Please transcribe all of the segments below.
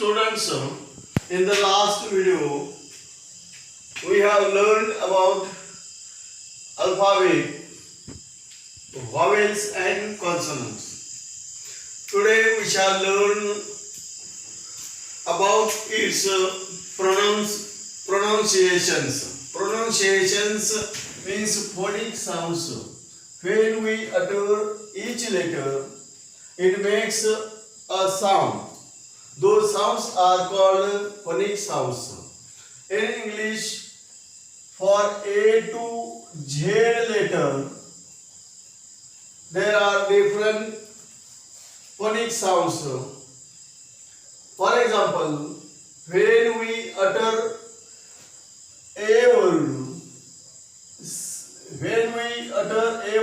Students, in the last video, we have learned about alphabet, vowels and consonants. Today we shall learn about its pronunciations. Pronunciations means phonic sounds. When we utter each letter, it makes a sound. Those sounds are called phonic sounds. In English, for A to Z letter, there are different phonic sounds. For example, when we utter a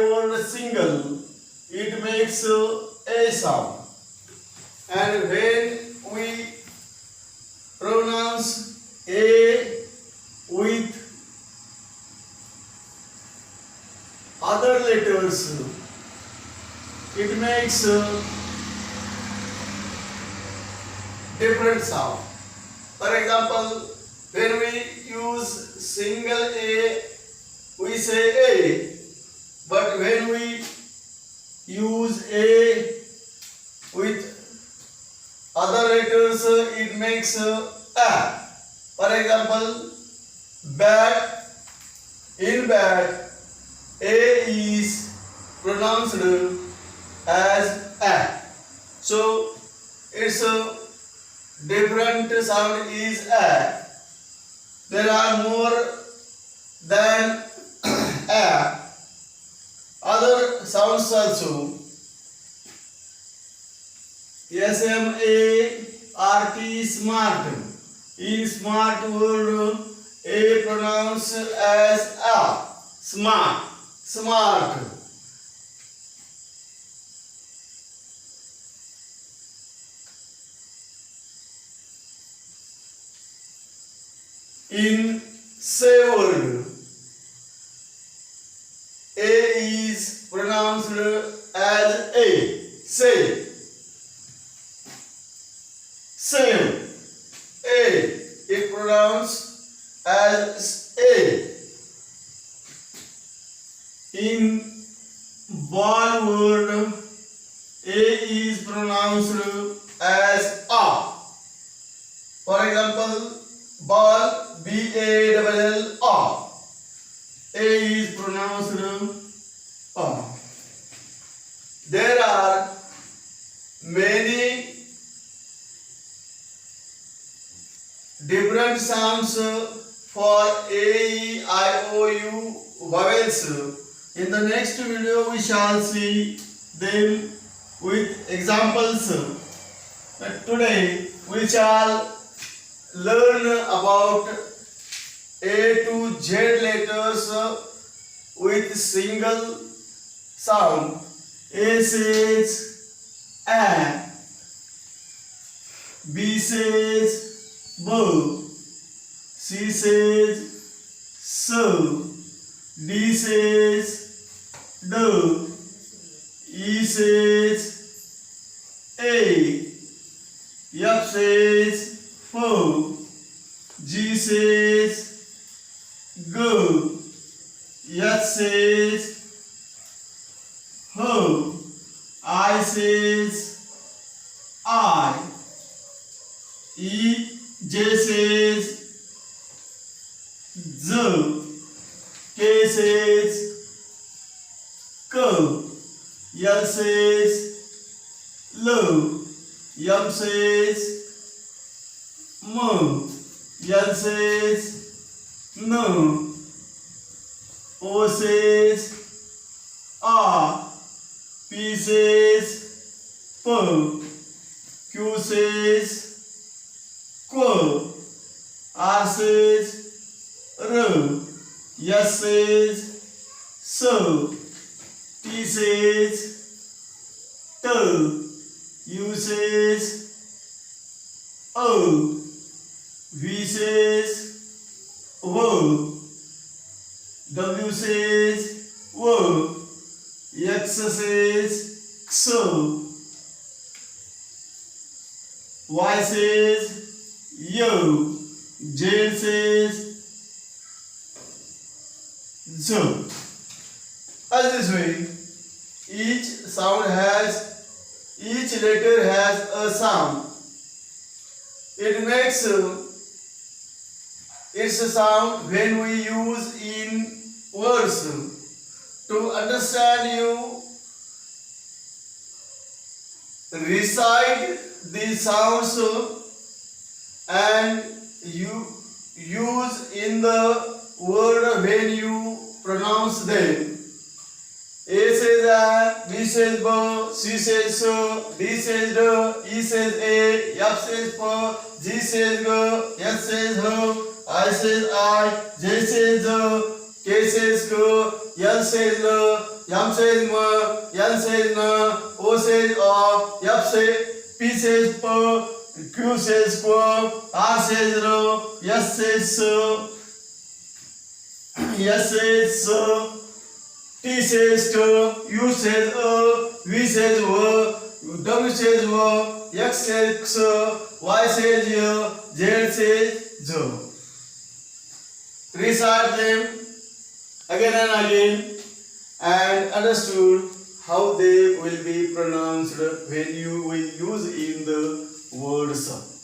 word single, it makes a sound. And when we pronounce a with other letters, it makes different sound. For example, when we use single a, we say a, but when we use a with other letters, it makes a. For example, bat, in bat, a is pronounced as a. So its different sound is a. There are more than a. Other sounds also. SMART, smart. In smart word, a pronounced as a. Smart, smart. In say word, a is pronounced as a. Say. Same. A is pronounced as a. In ball word, a is pronounced as a. For example, ball, B-A-L-L-A. A is pronounced a. There are many different sounds for A, E, I, O, U vowels. In the next video, we shall see them with examples. But today, we shall learn about A to Z letters with single sound. A says a, B says b, C says so, D says do, E says a, F says fo, G says go, H says ho, I says I, J says z, K says ko, L says lo, M says mo, N says no, O says a, P says po, Q says ko, R says ro, S says so, T says to, U says o, V says wo, W says wo, X says so. Y says yo, Z says zo. As this way, each letter has a sound. It makes its sound when we use in words. To understand, you recite the sounds and you use in the word when you pronounce them. A says a, B says b, C says so, D says d, E says a, F says p, G says g, S says h, I says I, J says z, K says k, L says l, M says m, N says n, O says a, F says P says p, Q says q, R says r, S says S says s, T says T, U says V says W, W says W, X says X, Y says Y, Z says Z. Recite them again and again and understood how they will be pronounced when you will use in the words.